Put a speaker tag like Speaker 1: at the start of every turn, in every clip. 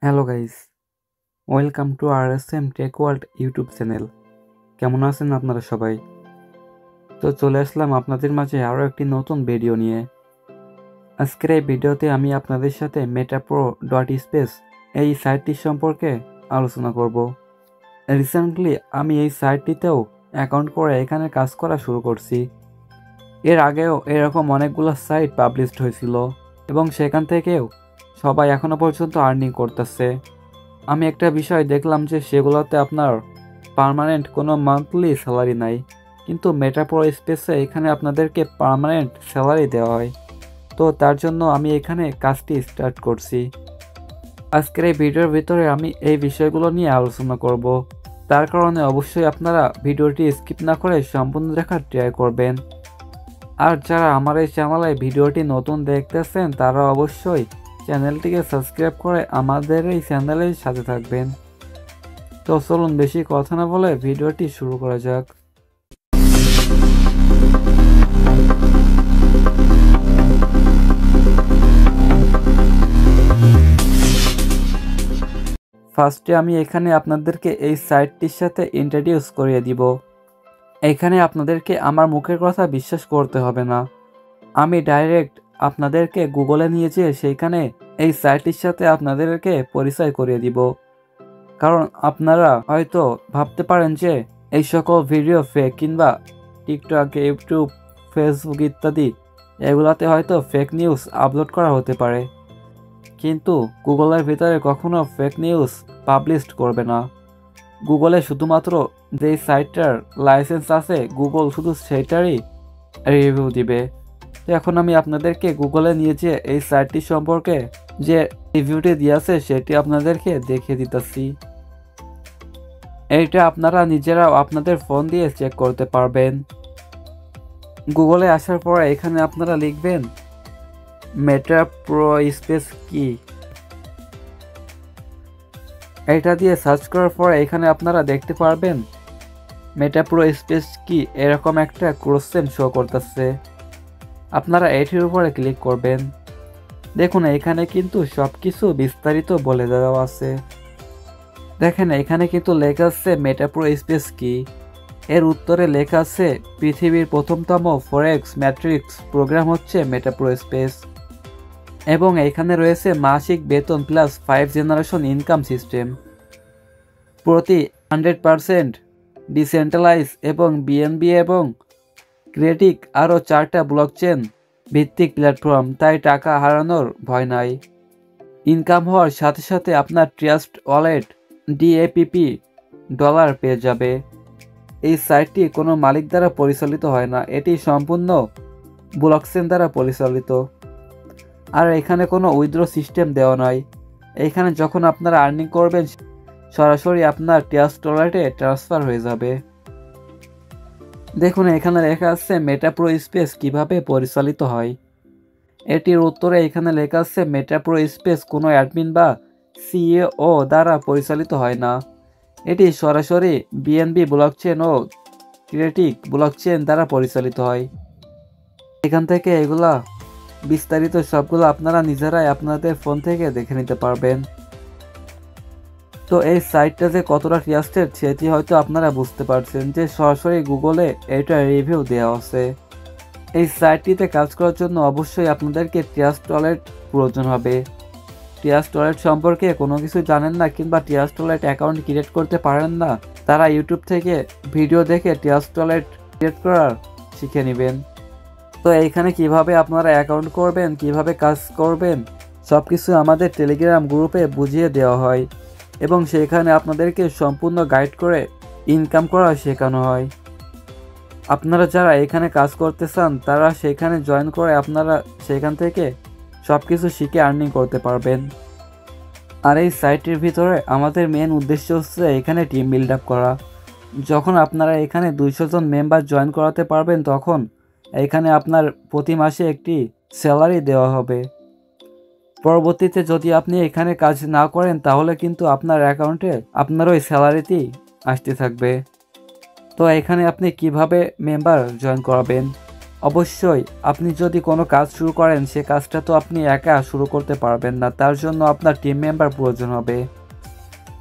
Speaker 1: Hello guys, welcome to RSM Tech World YouTube channel. কেমন আছেন আপনারা সবাই? তো চলে আসলাম আপনাদের মাঝে আরও একটি নতুন ভিডিও নিয়ে। আজকের এই ভিডিওতে আমি আপনাদের সাথে metapro.space এই সাইটটি সম্পর্কে আলোচনা করব। রিসেন্টলি আমি এই সাইটটিতেও অ্যাকাউন্ট করে এখানে কাজ করা শুরু করছি। এর আগেও এরকম অনেকগুলো সাইট পাবলিশড হয়েছিল এবং সেখান থেকেও সবাই এখনো পর্যন্ত আর্নিং করতেছে। আমি একটা বিষয় দেখলাম যে সেগুলোতে আপনার পার্মানেন্ট কোনো মান্থলি স্যালারি নাই, কিন্তু মেটাপ্রো স্পেসে এখানে আপনাদেরকে পার্মানেন্ট স্যালারি দেওয়া হয়। তো তার জন্য আমি এখানে কাজটি স্টার্ট করছি। আজকের এই ভিডিওর ভিতরে আমি এই বিষয়গুলো নিয়ে আলোচনা করব। তার কারণে অবশ্যই আপনারা ভিডিওটি স্কিপ না করে সম্পূর্ণ দেখার ট্রাই করবেন। আর যারা আমার এই চ্যানেলে ভিডিওটি নতুন দেখতেছেন তারা অবশ্যই চ্যানেলটিকে সাবস্ক্রাইব করে আমাদের এই চ্যানেলের সাথে থাকবেন। তো চলুন বেশি কথা না বলে ভিডিওটি শুরু করা যাক। ফার্স্টে আমি এখানে আপনাদেরকে এই সাইটটির সাথে ইন্ট্রোডিউস করিয়ে দিব। এখানে আপনাদেরকে আমার মুখের কথা বিশ্বাস করতে হবে না, আমি ডাইরেক্ট আপনাদেরকে গুগলে নিয়ে যেয়ে সেইখানে এই সাইটটির সাথে আপনাদেরকে পরিচয় করিয়ে দিব। কারণ আপনারা হয়তো ভাবতে পারেন যে এই সকল ভিডিও ফেক, কিংবা টিকটক, ইউটিউব, ফেসবুক ইত্যাদি এগুলাতে হয়তো ফেক নিউজ আপলোড করা হতে পারে, কিন্তু গুগলের ভিতরে কখনো ফেক নিউজ পাবলিশ করবে না। গুগলে শুধুমাত্র যেই সাইটটার লাইসেন্স আছে গুগল শুধু সেইটারই রিভিউ দিবে। তো এখন আমি আপনাদেরকে গুগলে নিয়ে যেয়ে এই সাইটটি সম্পর্কে যে রিভিউটি দিয়েছে সেটি আপনাদেরকে দেখিয়ে দিতেছি। এইটা আপনারা নিজেরাও আপনাদের ফোন দিয়ে চেক করতে পারবেন। গুগলে আসার পর এখানে আপনারা লিখবেন মেটাপ্রো স্পেস কি। এটা দিয়ে সার্চ করার পর এখানে আপনারা দেখতে পারবেন মেটাপ্রো স্পেস কি এরকম একটা কোশ্চেন শো করতেছে। আপনারা এটির উপরে ক্লিক করবেন। দেখুন এখানে কিন্তু সবকিছু বিস্তারিত বলে দেওয়া আছে। দেখেন এখানে কিন্তু লেখা আছে মেটাপ্রো স্পেস কি, এর উত্তরে লেখা আছে পৃথিবীর প্রথমতম ফরেক্স ম্যাট্রিক্স প্রোগ্রাম হচ্ছে মেটাপ্রো স্পেস, এবং এখানে রয়েছে মাসিক বেতন প্লাস 5 জেনারেশন ইনকাম সিস্টেম, প্রতি 100% ডিসেন্ট্রালাইজ এবং বিএনবি এবং ক্রিয়েটিক, আরও 4টা ব্লকচেন ভিত্তিক প্ল্যাটফর্ম, তাই টাকা হারানোর ভয় নাই। ইনকাম হওয়ার সাথে সাথে আপনার ট্রাস্ট ওয়ালেট ডিএপিপি ডলার পেয়ে যাবে। এই সাইটটি কোনো মালিক দ্বারা পরিচালিত হয় না, এটি সম্পূর্ণ ব্লকচেন দ্বারা পরিচালিত। আর এখানে কোনো উইথড্র সিস্টেম দেওয়া নয়। এখানে যখন আপনারা আর্নিং করবেন সরাসরি আপনার ট্রাস্ট ওয়ালেটে ট্রান্সফার হয়ে যাবে। দেখুন এখানে লেখা আছে মেটাপ্রো স্পেস কিভাবে পরিচালিত হয়। এটির উত্তরে এখানে লেখা আছে মেটাপ্রো স্পেস কোনো অ্যাডমিন বা সিইও দ্বারা পরিচালিত হয় না, এটি সরাসরি বিএনবি ব্লকচেন ও ক্রিয়েটিক ব্লকচেন দ্বারা পরিচালিত হয়। এখান থেকে এগুলা বিস্তারিত সবগুলো আপনারা নিজেরাই আপনাদের ফোন থেকে দেখে নিতে পারবেন। তো এই সাইটটা যে কতটা ট্রাস্টেড সেটি হয়তো আপনারা বুঝতে পারছেন যে সরাসরি গুগলে এটা রিভিউ দেওয়া আছে। এই সাইটটিতে কাজ করার জন্য অবশ্যই আপনাদেরকে ট্রাস্ট ওয়ালেট প্রয়োজন হবে। ট্রাস্ট ওয়ালেট সম্পর্কে কোনো কিছু জানেন না কিংবা ট্রাস্ট ওয়ালেট অ্যাকাউন্ট ক্রিয়েট করতে পারেন না, তারা ইউটিউব থেকে ভিডিও দেখে ট্রাস্ট ওয়ালেট ক্রিয়েট করার শিখে নেবেন। তো এইখানে কিভাবে আপনারা অ্যাকাউন্ট করবেন, কিভাবে কাজ করবেন সব কিছু আমাদের টেলিগ্রাম গ্রুপে বুঝিয়ে দেওয়া হয়, এবং সেখানে আপনাদেরকে সম্পূর্ণ গাইড করে ইনকাম করা শেখানো হয়। আপনারা যারা এখানে কাজ করতে চান তারা সেখানে জয়েন করে আপনারা সেখান থেকে সব কিছু শিখে আর্নিং করতে পারবেন। আর এই সাইটের ভিতরে আমাদের মেন উদ্দেশ্য হচ্ছে এখানে টিম বিল্ড আপ করা। যখন আপনারা এখানে 200 জন মেম্বার জয়েন করাতে পারবেন তখন এখানে আপনার প্রতি মাসে একটি স্যালারি দেওয়া হবে। পরবর্তীতে যদি আপনি এখানে কাজ না করেন তাহলে কিন্তু আপনার অ্যাকাউন্টে আপনার ওই স্যালারিতেই আসতে থাকবে। তো এখানে আপনি কিভাবে মেম্বার জয়েন করাবেন, অবশ্যই আপনি যদি কোনো কাজ শুরু করেন সে কাজটা তো আপনি একা শুরু করতে পারবেন না, তার জন্য আপনার টিম মেম্বার প্রয়োজন হবে।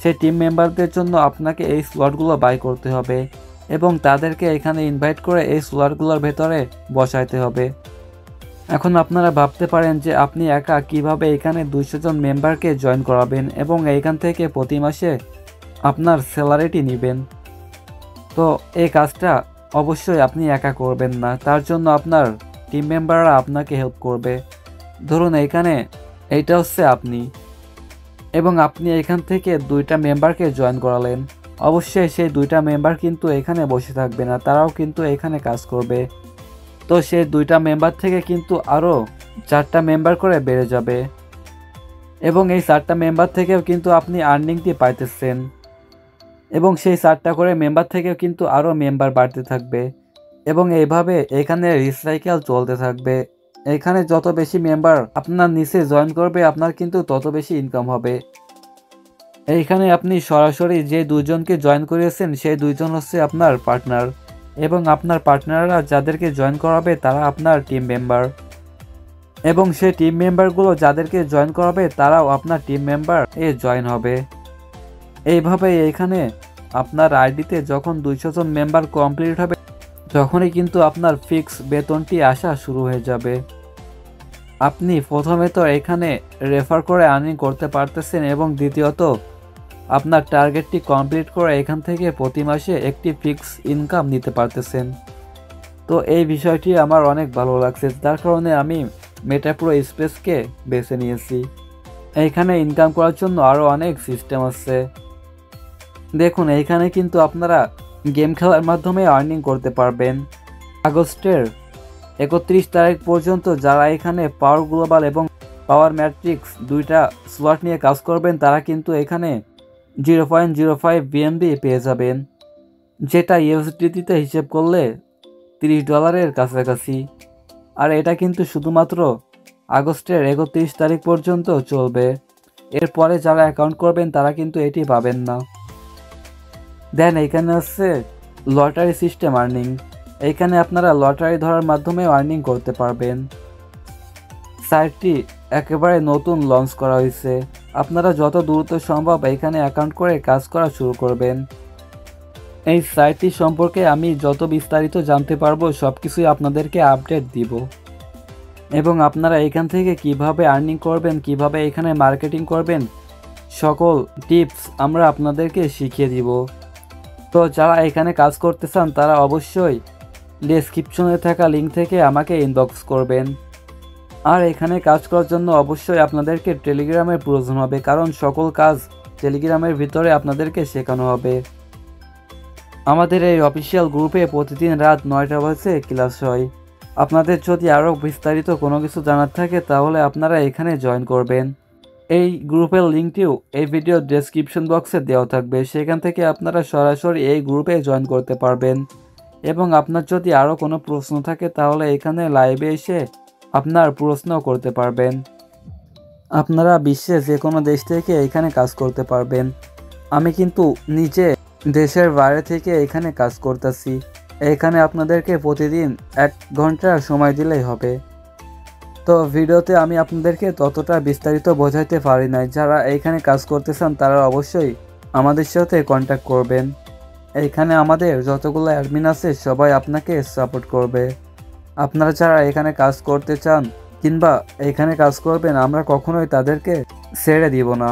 Speaker 1: সেই টিম মেম্বারদের জন্য আপনাকে এই স্লটগুলো বাই করতে হবে এবং তাদেরকে এখানে ইনভাইট করে এই স্লটগুলোর ভেতরে বসাইতে হবে। এখন আপনারা ভাবতে পারেন যে আপনি একা কিভাবে এখানে 200 জন মেম্বারকে জয়েন করাবেন এবং এইখান থেকে প্রতি মাসে আপনার স্যালারিটি নেবেন। তো এই কাজটা অবশ্যই আপনি একা করবেন না, তার জন্য আপনার টিম মেম্বাররা আপনাকে হেল্প করবে। ধরুন এখানে এইটা হচ্ছে আপনি, এবং আপনি এখান থেকে 2টা মেম্বারকে জয়েন করালেন। অবশ্যই সেই 2টা মেম্বার কিন্তু এখানে বসে থাকবে না, তারাও কিন্তু এখানে কাজ করবে। তো সেই 2টা মেম্বার থেকে কিন্তু আরও 4টা মেম্বার করে বেড়ে যাবে এবং এই 4টা মেম্বার থেকেও কিন্তু আপনি আর্নিংটি পাইতেছেন এবং সেই 4টা করে মেম্বার থেকেও কিন্তু আরও মেম্বার বাড়তে থাকবে এবং এইভাবে এখানে রিসাইকেল চলতে থাকবে। এখানে যত বেশি মেম্বার আপনার নিচে জয়েন করবে আপনার কিন্তু তত বেশি ইনকাম হবে। এইখানে আপনি সরাসরি যে 2জনকে জয়েন করিয়েছেন সেই 2জন হচ্ছে আপনার পার্টনার এবং আপনার পার্টনাররা যাদেরকে জয়েন করাবে তারা আপনার টিম মেম্বার এবং সেই টিম মেম্বারগুলো যাদেরকে জয়েন করাবে তারাও আপনার টিম মেম্বার জয়েন হবে। এইভাবে এখানে আপনার আইডিতে যখন 200 জন মেম্বার কমপ্লিট হবে তখনই কিন্তু আপনার ফিক্স বেতনটি আসা শুরু হয়ে যাবে। আপনি প্রথমে তো এখানে রেফার করে আর্নিং করতে পারতেছেন এবং দ্বিতীয়ত আপনার টার্গেটটি কমপ্লিট করে এখান থেকে প্রতি মাসে একটি ফিক্স ইনকাম নিতে পারতেছেন। তো এই বিষয়টি আমার অনেক ভালো লাগছে, যার কারণে আমি মেটাপ্রো স্পেসকে বেছে নিয়েছি। এইখানে ইনকাম করার জন্য আরও অনেক সিস্টেম আছে। দেখুন এইখানে কিন্তু আপনারা গেম খেলার মাধ্যমে আর্নিং করতে পারবেন। আগস্টের 31 তারিখ পর্যন্ত যারা এখানে পাওয়ার গ্লোবাল এবং পাওয়ার ম্যাট্রিক্স 2টা স্লট নিয়ে কাজ করবেন তারা কিন্তু এখানে 0.05 বিএনবি পেয়ে যাবেন, যেটা ইউএসডিতে হিসেব করলে $30 কাছাকাছি। আর এটা কিন্তু শুধুমাত্র আগস্টের 31 তারিখ পর্যন্ত চলবে। এরপরে যারা অ্যাকাউন্ট করবেন তারা কিন্তু এটি পাবেন না। দেন এখানে আছে লটারি সিস্টেম আর্নিং। এইখানে আপনারা লটারি ধরার মাধ্যমে আর্নিং করতে পারবেন। সাইটটি একেবারে নতুন লঞ্চ করা হয়েছে, আপনারা যত দ্রুত সম্ভব এখানে অ্যাকাউন্ট করে কাজ করা শুরু করবেন। এই সাইটটি সম্পর্কে আমি যত বিস্তারিত জানতে পারবো সব কিছুই আপনাদেরকে আপডেট দিব এবং আপনারা এখান থেকে কিভাবে আর্নিং করবেন, কিভাবে এখানে মার্কেটিং করবেন, সকল টিপস আমরা আপনাদেরকে শিখিয়ে দিব। তো যারা এখানে কাজ করতে চান তারা অবশ্যই ডেসক্রিপশনে থাকা লিঙ্ক থেকে আমাকে ইনবক্স করবেন। আর এখানে কাজ করার জন্য অবশ্যই আপনাদেরকে টেলিগ্রামের প্রয়োজন হবে, কারণ সকল কাজ টেলিগ্রামের ভিতরে আপনাদেরকে শেখানো হবে। আমাদের এই অফিসিয়াল গ্রুপে প্রতিদিন রাত 9টা বাজে ক্লাস হয়। আপনাদের যদি আরও বিস্তারিত কোনো কিছু জানার থাকে তাহলে আপনারা এখানে জয়েন করবেন। এই গ্রুপের লিঙ্কটিও এই ভিডিওর ডেসক্রিপশন বক্সে দেওয়া থাকবে, সেখান থেকে আপনারা সরাসরি এই গ্রুপে জয়েন করতে পারবেন এবং আপনার যদি আরও কোনো প্রশ্ন থাকে তাহলে এখানে লাইভে এসে আপনার প্রশ্ন করতে পারবেন। আপনারা বিশ্বের যে কোনো দেশ থেকে এখানে কাজ করতে পারবেন। আমি কিন্তু নিজে দেশের বাইরে থেকে এখানে কাজ করতেছি। এখানে আপনাদেরকে প্রতিদিন 1 ঘন্টা সময় দিলেই হবে। তো ভিডিওতে আমি আপনাদেরকে ততটা বিস্তারিত বোঝাইতে পারি নাই। যারা এইখানে কাজ করতে চান তারা অবশ্যই আমাদের সাথে কন্ট্যাক্ট করবেন। এইখানে আমাদের যতগুলো অ্যাডমিন আছে সবাই আপনাকে সাপোর্ট করবে। আপনারা যারা এখানে কাজ করতে চান কিংবা এখানে কাজ করবেন আমরা কখনোই তাদেরকে ছেড়ে দিব না।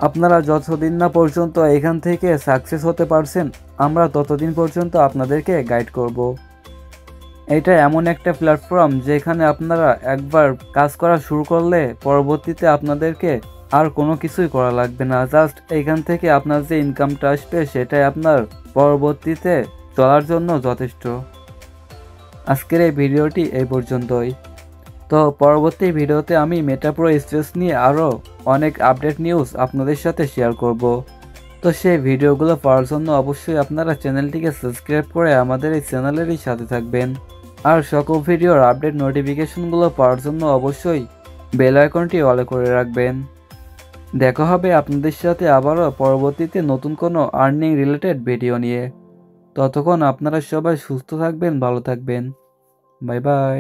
Speaker 1: আপনারা যতদিন না পর্যন্ত এখান থেকে সাকসেস হতে পারছেন আমরা ততদিন পর্যন্ত আপনাদেরকে গাইড করব। এটা এমন একটা প্ল্যাটফর্ম যেখানে আপনারা একবার কাজ করা শুরু করলে পরবর্তীতে আপনাদেরকে আর কোনো কিছুই করা লাগবে না। জাস্ট এখান থেকে আপনার যে ইনকামটা আসবে সেটাই আপনার পরবর্তীতে চলার জন্য যথেষ্ট। আজকের এই ভিডিওটি এই পর্যন্তই। তো পরবর্তী ভিডিওতে আমি মেটাপ্রো স্পেস নিয়ে আরও অনেক আপডেট নিউজ আপনাদের সাথে শেয়ার করব। তো সেই ভিডিওগুলো পাওয়ার জন্য অবশ্যই আপনারা চ্যানেলটিকে সাবস্ক্রাইব করে আমাদের এই চ্যানেলেরই সাথে থাকবেন। আর সকল ভিডিওর আপডেট নোটিফিকেশনগুলো পাওয়ার জন্য অবশ্যই বেল আইকনটি অলে করে রাখবেন। দেখা হবে আপনাদের সাথে আবারও পরবর্তীতে নতুন কোনো আর্নিং রিলেটেড ভিডিও নিয়ে। ততক্ষণ আপনারা সবাই সুস্থ থাকবেন, ভালো থাকবেন। Bye bye.